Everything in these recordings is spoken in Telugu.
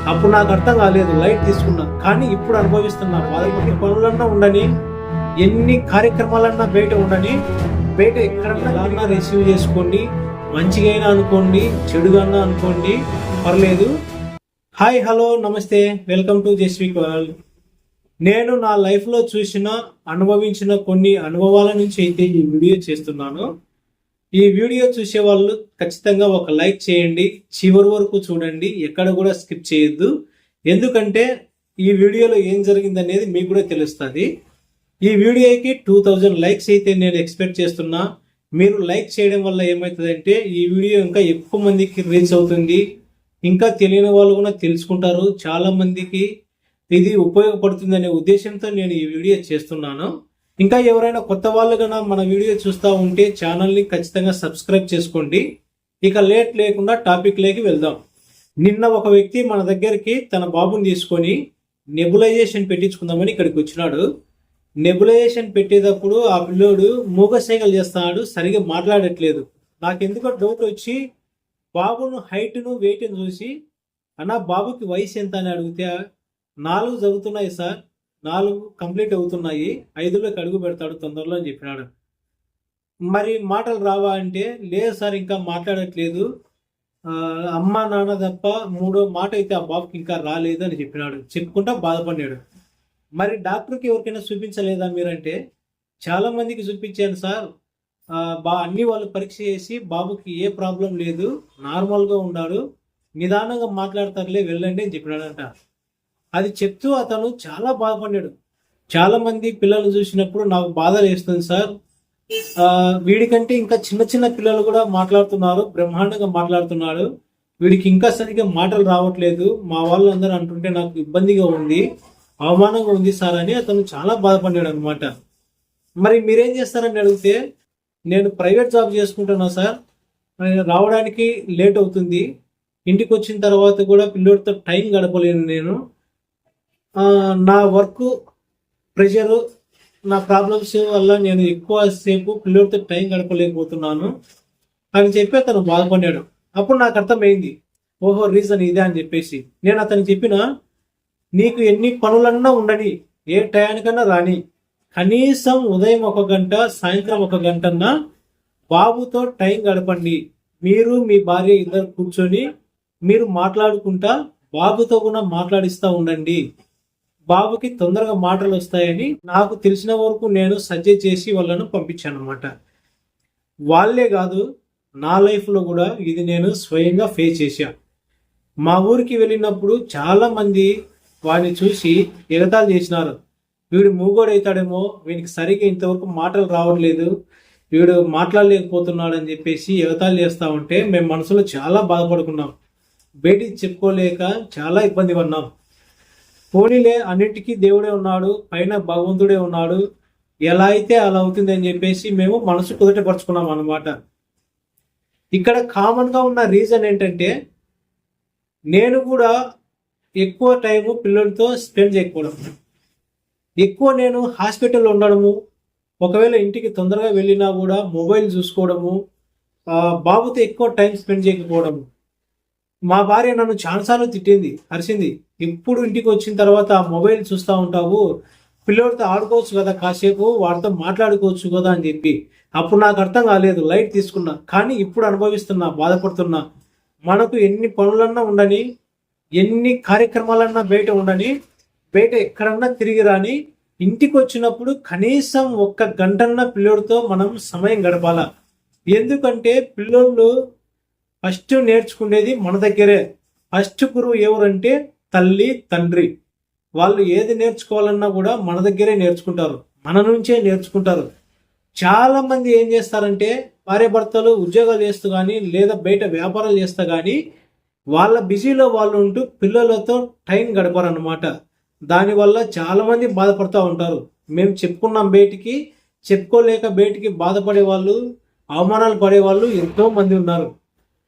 అప్పుడు నాకు అర్థం కాలేదు, లైట్ తీసుకున్నా. కానీ ఇప్పుడు అనుభవిస్తున్నా. వాళ్ళకి పనులన్నా ఉండని, ఎన్ని కార్యక్రమాలన్నా బయట ఉండని, బయట ఎక్కడన్నా రిసీవ్ చేసుకోండి. మంచిగా అయినా అనుకోండి, చెడుగా అనుకోండి, పర్లేదు. హాయ్, హలో, నమస్తే, వెల్కమ్ టు జస్విక్ వరల్డ్. నేను నా లైఫ్లో చూసిన, అనుభవించిన కొన్ని అనుభవాల నుంచి అయితే ఈ వీడియో చేస్తున్నాను. ఈ వీడియో చూసే వాళ్ళు ఖచ్చితంగా ఒక లైక్ చేయండి, చివరి వరకు చూడండి, ఎక్కడ కూడా స్కిప్ చేయొద్దు. ఎందుకంటే ఈ వీడియోలో ఏం జరిగింది అనేది మీకు కూడా తెలుస్తుంది. ఈ వీడియోకి 2000 లైక్స్ అయితే నేను ఎక్స్పెక్ట్ చేస్తున్నా. మీరు లైక్ చేయడం వల్ల ఏమవుతుందంటే ఈ వీడియో ఇంకా ఎక్కువ మందికి రీచ్ అవుతుంది. ఇంకా తెలియని వాళ్ళు కూడా తెలుసుకుంటారు. చాలా మందికి ఇది ఉపయోగపడుతుందనే ఉద్దేశంతో నేను ఈ వీడియో చేస్తున్నాను. ఇంకా ఎవరైనా కొత్త వాళ్ళు కన్నా మన వీడియో చూస్తూ ఉంటే ఛానల్ని ఖచ్చితంగా సబ్స్క్రైబ్ చేసుకోండి. ఇక లేట్ లేకుండా టాపిక్ లేకి వెళ్దాం. నిన్న ఒక వ్యక్తి మన దగ్గరికి తన బాబుని తీసుకొని నెబులైజేషన్ పెట్టించుకుందామని ఇక్కడికి వచ్చినాడు. నెబులైజేషన్ పెట్టేటప్పుడు ఆ పిల్లోడు మూగసైగలు చేస్తున్నాడు, సరిగా మాట్లాడట్లేదు. నాకెందుకో డౌట్ వచ్చి బాబును హైట్ను వెయిట్ను చూసి, అన్న బాబుకి వయసు ఎంత అని అడిగితే 4 జరుగుతున్నాయి సార్, 4 కంప్లీట్ అవుతున్నాయి, 5లోకి అడుగు పెడతాడు తొందరలో అని చెప్పినాడు. మరి మాటలు రావా అంటే, లేదు సార్ ఇంకా మాట్లాడట్లేదు, అమ్మ నాన్న తప్ప 3వ మాట అయితే ఆ బాబుకి ఇంకా రాలేదు అని చెప్పినాడు. చెప్పుకుంటా బాధపడినాడు. మరి డాక్టర్కి ఎవరికైనా చూపించలేదా మీరంటే, చాలా మందికి చూపించాను సార్, అన్ని వాళ్ళు పరీక్ష చేసి బాబుకి ఏ ప్రాబ్లం లేదు, నార్మల్గా ఉన్నాడు, నిదానంగా మాట్లాడతారులే, వెళ్ళండి అని చెప్పినాడంట. అది చెప్తూ అతను చాలా బాధపడ్డాడు. చాలా మంది పిల్లలు చూసినప్పుడు నాకు బాధ వేస్తుంది సార్, వీడికంటే ఇంకా చిన్న చిన్న పిల్లలు కూడా మాట్లాడుతున్నారు, బ్రహ్మాండంగా మాట్లాడుతున్నాడు, వీడికి ఇంకా సరిగ్గా మాటలు రావట్లేదు, మా వాళ్ళు అందరూ అంటుంటే నాకు ఇబ్బందిగా ఉంది, అవమానంగా ఉంది సార్ అని అతను చాలా బాధపడ్డాడు అనమాట. మరి మీరేం చేస్తారని అడిగితే, నేను ప్రైవేట్ జాబ్ చేసుకుంటున్నా సార్, రావడానికి లేట్ అవుతుంది, ఇంటికి వచ్చిన తర్వాత కూడా పిల్లోడితో టైం గడపలేను, నేను నా వర్క్ ప్రెషరు, నా ప్రాబ్లమ్స్ వల్ల నేను ఎక్కువ సేపు పిల్లోడితో టైం గడపలేకపోతున్నాను అని చెప్పి అతను బాధపడ్డాడు. అప్పుడు నాకు అర్థమైంది, ఓహో రీజన్ ఇదే అని చెప్పేసి. నేను అతనికి చెప్పిన, నీకు ఎన్ని పనులన్నా ఉండని, ఏ టయానికన్నా రాని, కనీసం ఉదయం 1 గంట, సాయంత్రం 1 గంటన్నా బాబుతో టైం గడపండి. మీరు మీ భార్య ఇద్దరు కూర్చొని మీరు మాట్లాడుకుంటా బాబుతో కూడా మాట్లాడిస్తూ ఉండండి. బాబుకి తొందరగా మాటలు వస్తాయని నాకు తెలిసిన వరకు నేను సజెస్ట్ చేసి వాళ్ళను పంపించాను అనమాట. వాళ్ళే కాదు, నా లైఫ్లో కూడా ఇది నేను స్వయంగా ఫేస్ చేశా. మా ఊరికి వెళ్ళినప్పుడు చాలా మంది వాడిని చూసి ఎగతాళి చేసినారు. వీడు మూగోడైతాడేమో, వీనికి సరిగ్గా ఇంతవరకు మాటలు రావట్లేదు, వీడు మాట్లాడలేకపోతున్నాడు అని చెప్పేసి ఎగతాళి చేస్తూ ఉంటే మేము మనసులో చాలా బాధపడుకున్నాం. బయటికి చెప్పుకోలేక చాలా ఇబ్బంది పడినాం. పోనీలే, అన్నిటికీ దేవుడే ఉన్నాడు, పైన భగవంతుడే ఉన్నాడు, ఎలా అయితే అలా అవుతుంది అని చెప్పేసి మేము మనసు కుదుటపరుచుకున్నాం అన్నమాట. ఇక్కడ కామన్గా ఉన్న రీజన్ ఏంటంటే, నేను కూడా ఎక్కువ టైము పిల్లలతో స్పెండ్ చేయకపోవడం, ఎక్కువ నేను హాస్పిటల్లో ఉండడము, ఒకవేళ ఇంటికి తొందరగా వెళ్ళినా కూడా మొబైల్ చూసుకోవడము, బాబుతో ఎక్కువ టైం స్పెండ్ చేయకపోవడము. మా భార్య నన్ను చాలాసార్లు తిట్టింది, అరిసింది, ఎప్పుడు ఇంటికి వచ్చిన తర్వాత ఆ మొబైల్ చూస్తూ ఉంటావు, పిల్లోడితో ఆడుకోవచ్చు కదా, కాసేపు వాడితో మాట్లాడుకోవచ్చు కదా అని చెప్పి. అప్పుడు నాకు అర్థం కాలేదు, లైట్ తీసుకున్నా. కానీ ఇప్పుడు అనుభవిస్తున్నా, బాధపడుతున్నా. మనకు ఎన్ని పనులన్నా ఉండని, ఎన్ని కార్యక్రమాలన్నా బయట ఉండని, బయట ఎక్కడన్నా తిరిగి రాని, ఇంటికి వచ్చినప్పుడు కనీసం 1 గంటన్నా పిల్లోడితో మనం సమయం గడపాలా. ఎందుకంటే పిల్లోళ్ళు ఫస్ట్ నేర్చుకునేది మన దగ్గరే. ఫస్ట్ గురువు ఎవరంటే తల్లి, తండ్రి. వాళ్ళు ఏది నేర్చుకోవాలన్నా కూడా మన దగ్గరే నేర్చుకుంటారు, మన నుంచే నేర్చుకుంటారు. చాలా మంది ఏం చేస్తారంటే, భార్య భర్తలు ఉద్యోగాలు చేస్తూ కానీ లేదా బయట వ్యాపారాలు చేస్తూ కానీ వాళ్ళ బిజీలో వాళ్ళు ఉంటూ పిల్లలతో టైం గడపరన్నమాట. దానివల్ల చాలా మంది బాధపడుతూ ఉంటారు. మేము చెప్పుకున్నాం, బయటికి చెప్పుకోలేక బయటికి బాధపడే వాళ్ళు, అవమానాలు పడేవాళ్ళు ఎంతో మంది ఉన్నారు.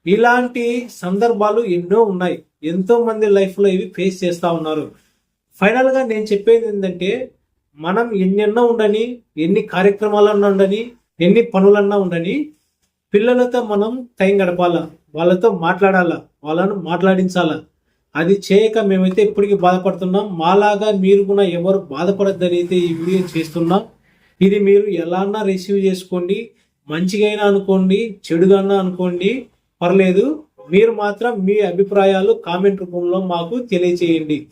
ఇలాంటి సందర్భాలు ఎన్నో ఉన్నాయి. ఎంతో మంది లైఫ్లో ఇవి ఫేస్ చేస్తూ ఉన్నారు. ఫైనల్గా నేను చెప్పేది ఏంటంటే, మనం ఎన్నెన్నో ఉండని, ఎన్ని కార్యక్రమాలన్నా ఉండని, ఎన్ని పనులన్నా ఉండని, పిల్లలతో మనం టైం గడపాలా, వాళ్ళతో మాట్లాడాలా, వాళ్ళను మాట్లాడించాలా. అది చేయక మేమైతే ఇప్పటికీ బాధపడుతున్నాం. మాలాగా మీరు కూడా ఎవరు బాధపడద్దని అయితే ఈ వీడియో చేస్తున్నాం. ఇది మీరు ఎలా అన్నా రిసీవ్ చేసుకోండి, మంచిగా అనుకోండి, చెడుగా అనుకోండి, పర్లేదు. మీరు మాత్రం మీ అభిప్రాయాలు కామెంట్ రూపంలో మాకు తెలియచేయండి.